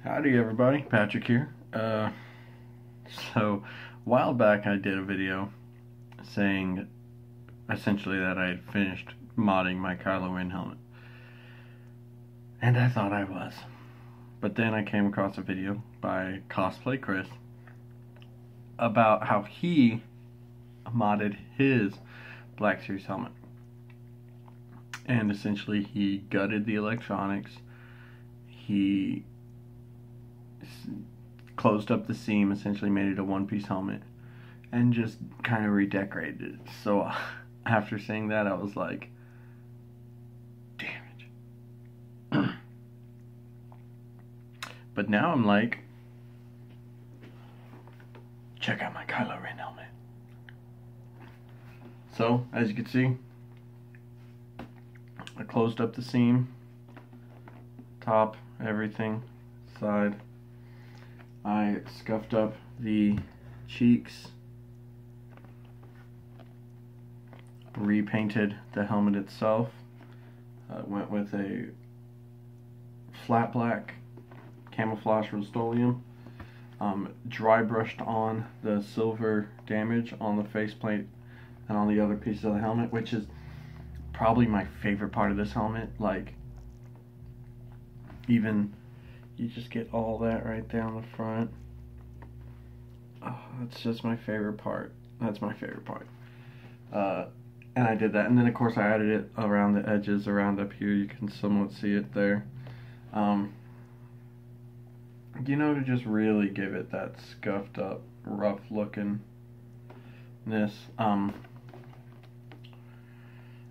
Howdy everybody, Patrick here. So a while back I did a video saying essentially that I had finished modding my Kylo Ren helmet. And I thought I was. But then I came across a video by cosplaychris about how he modded his Black Series helmet. And essentially he gutted the electronics, he closed up the seam, essentially made it a one-piece helmet, and just kind of redecorated it. So after saying that, I was like, damn it. But now I'm like, check out my Kylo Ren helmet. So as you can see, I closed up the seam, top, everything, side. I scuffed up the cheeks, repainted the helmet itself, went with a flat black camouflage Rust-Oleum, dry brushed on the silver damage on the faceplate and on the other pieces of the helmet, which is probably my favorite part of this helmet. Like, even you just get all that right there on the front. Oh, that's just my favorite part. That's my favorite part. And I did that, and then of course I added it around the edges, around up here. You can somewhat see it there. You know, to just really give it that scuffed up, rough lookingness.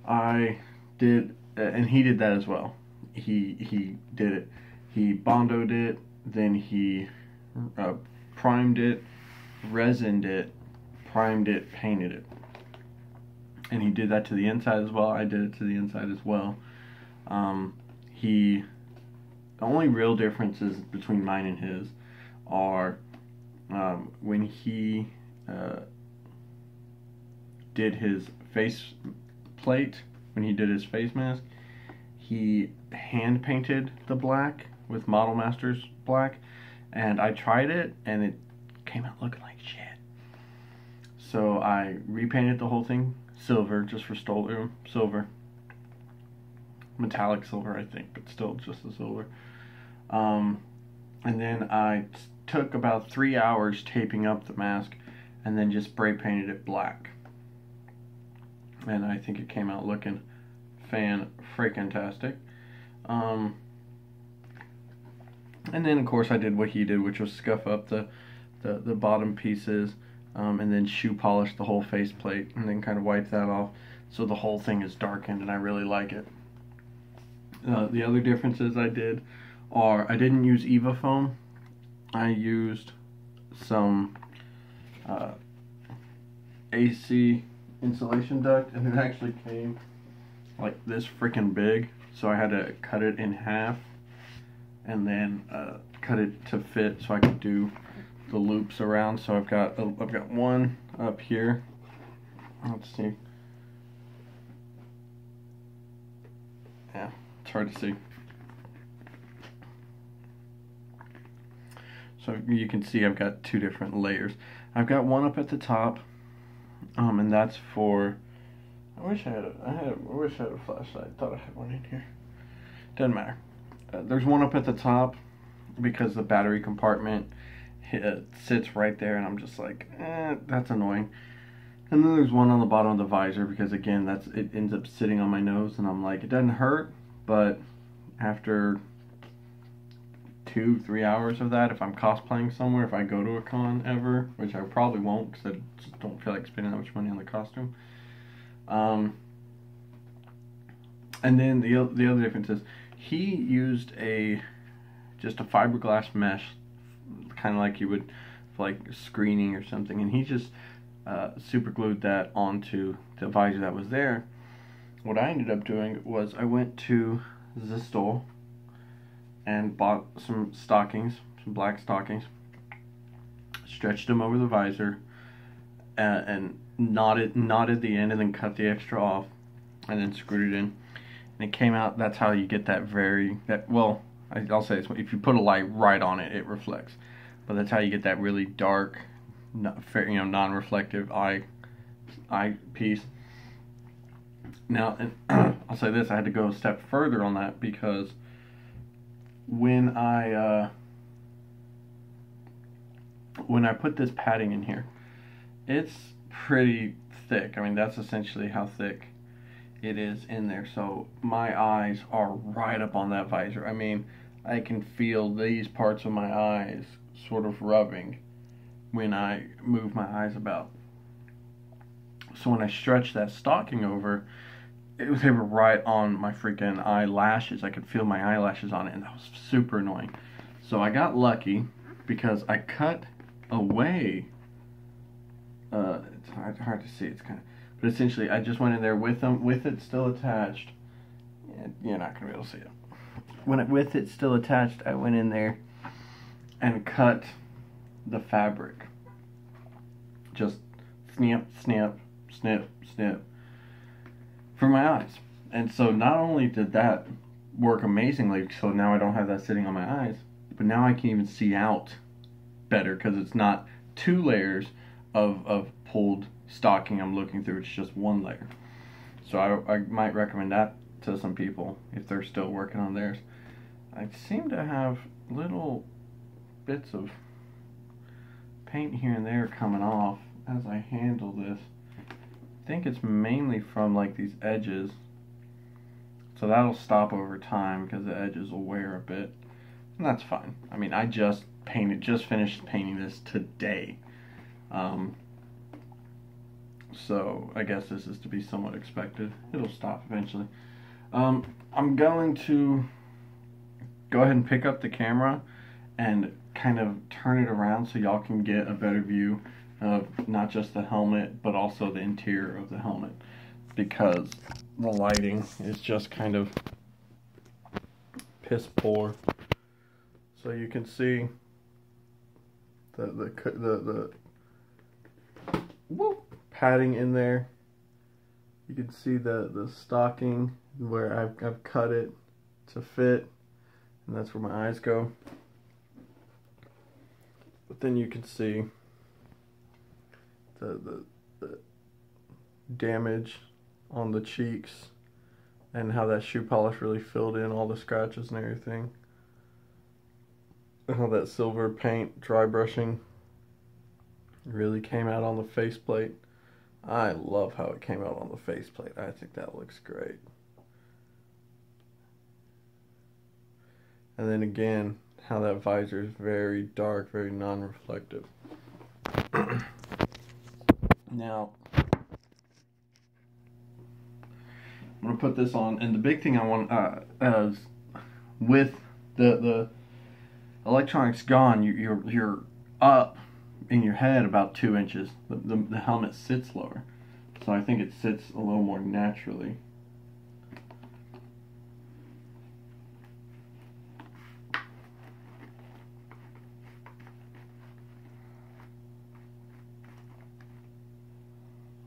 I did, and he did that as well. He did it. He bondoed it, then he primed it, resined it, primed it, painted it. And he did that to the inside as well. I did it to the inside as well. The only real differences between mine and his are when he did his face plate, when he did his face mask, he hand painted the black with Model Masters black, and I tried it and it came out looking like shit. So I repainted the whole thing silver, just for silver, metallic silver I think, but still just the silver. And then I took about 3 hours taping up the mask and then just spray painted it black, and I think it came out looking fan-freaking-tastic. And then of course I did what he did, which was scuff up the bottom pieces, and then shoe polish the whole faceplate, and then kind of wipe that off so the whole thing is darkened, and I really like it. The other differences I did are I didn't use Eva foam. I used some AC insulation duct, and it actually came like this freaking big, so I had to cut it in half and then cut it to fit so I could do the loops around. So I've got one up here. Let's see. Yeah, it's hard to see. So you can see I've got two different layers. I've got one up at the top, and that's for. I wish I had a flashlight. Thought I had one in here. Doesn't matter. There's one up at the top because the battery compartment sits right there, and I'm just like, that's annoying. And then there's one on the bottom of the visor because, again, it ends up sitting on my nose, and I'm like, it doesn't hurt, but after 2-3 hours of that, if I'm cosplaying somewhere, if I go to a con ever, which I probably won't because I just don't feel like spending that much money on the costume. And then the other difference is he used just a fiberglass mesh, kind of like you would for like screening or something, and he just super glued that onto the visor that was there. What I ended up doing was I went to the store and bought some stockings, some black stockings, stretched them over the visor, and knotted the end, and then cut the extra off, and then screwed it in, and it came out. That's how you get well, I'll say this, if you put a light right on it, it reflects. But that's how you get that really dark, non-reflective eye piece. Now, and I'll say this, I had to go a step further on that because when I put this padding in here, it's pretty thick. I mean, that's essentially how thick it is in there. So my eyes are right up on that visor. I mean, I can feel these parts of my eyes sort of rubbing when I move my eyes about. So when I stretched that stocking over, they were right on my freaking eyelashes. I could feel my eyelashes on it, and that was super annoying. So I got lucky because I cut away. It's hard to see. It's kind of, but essentially, I just went in there with it still attached. You're not gonna be able to see it. With it still attached, I went in there and cut the fabric. Just snip, snip, snip, snip for my eyes. And so not only did that work amazingly, so now I don't have that sitting on my eyes, but now I can even see out better because it's not 2 layers of pulled stocking I'm looking through. It's just 1 layer. So I might recommend that to some people if they're still working on theirs. I seem to have little bits of paint here and there coming off as I handle this. I think it's mainly from like these edges, so that'll stop over time because the edges will wear a bit, and that's fine. I mean, I just finished painting this today, so I guess this is to be somewhat expected. It'll stop eventually. I'm going to go ahead and pick up the camera and kind of turn it around so y'all can get a better view of not just the helmet but also the interior of the helmet, because the lighting is just kind of piss poor. So you can see the padding in there. You can see the stocking where I've cut it to fit, and that's where my eyes go. But then you can see the damage on the cheeks and how that shoe polish really filled in all the scratches and everything. And how that silver paint dry brushing really came out on the faceplate. I love how it came out on the faceplate. I think that looks great. And then again, how that visor is very dark, very non-reflective. Now, I'm going to put this on, and the big thing I want is with the electronics gone, you're up in your head about 2 inches. The helmet sits lower, so I think it sits a little more naturally.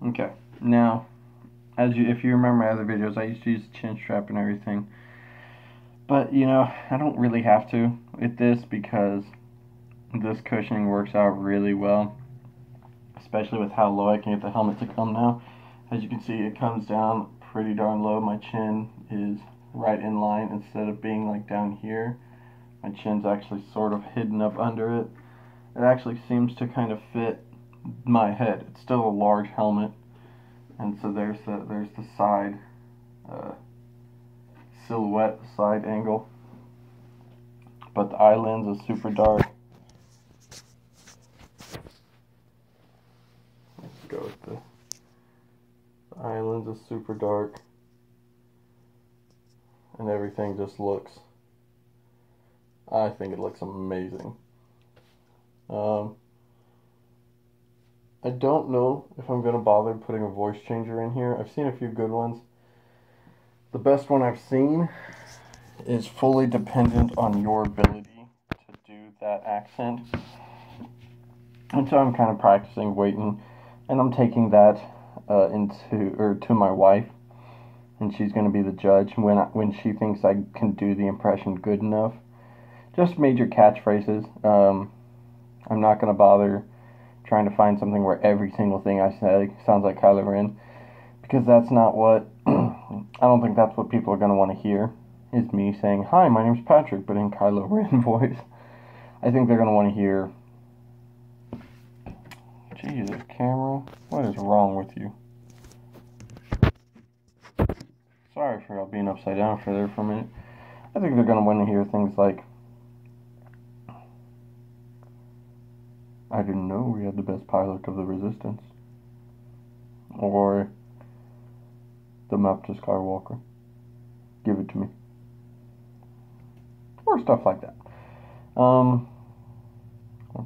Okay, now, if you remember my other videos, I used to use the chin strap and everything. But, you know, I don't really have to with this because this cushioning works out really well. Especially with how low I can get the helmet to come now. As you can see, it comes down pretty darn low. My chin is right in line instead of being like down here. My chin's actually sort of hidden up under it. It actually seems to kind of fit my head. It's still a large helmet, and so there's the side silhouette, side angle, but the eye lens is super dark. Let's go with the eye lens is super dark, and everything just looks, I think it looks amazing. I don't know if I'm going to bother putting a voice changer in here. I've seen a few good ones. The best one I've seen is fully dependent on your ability to do that accent. And so I'm kind of practicing, waiting, and I'm taking that to my wife, and she's going to be the judge when she thinks I can do the impression good enough. just major catchphrases. I'm not going to bother trying to find something where every single thing I say sounds like Kylo Ren, because that's not what, I don't think that's what people are going to want to hear, is me saying, hi, my name's Patrick, but in Kylo Ren voice. I think they're going to want to hear, Jesus, camera, what is wrong with you? Sorry for being upside down for there for a minute. I think they're going to want to hear things like, I didn't know we had the best pilot of the Resistance. Or, the map to Skywalker. Give it to me. Or stuff like that.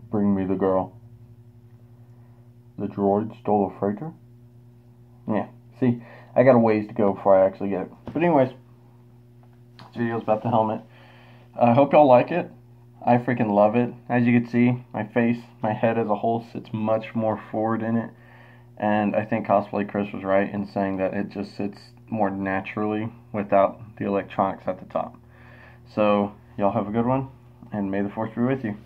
Bring me the girl. The droid stole a freighter? Yeah, see, I got a ways to go before I actually get it. But anyways, this video's about the helmet. I hope y'all like it. I freaking love it. As you can see, my face, my head as a whole sits much more forward in it. And I think cosplaychris was right in saying that it just sits more naturally without the electronics at the top. So, y'all have a good one, and may the Force be with you.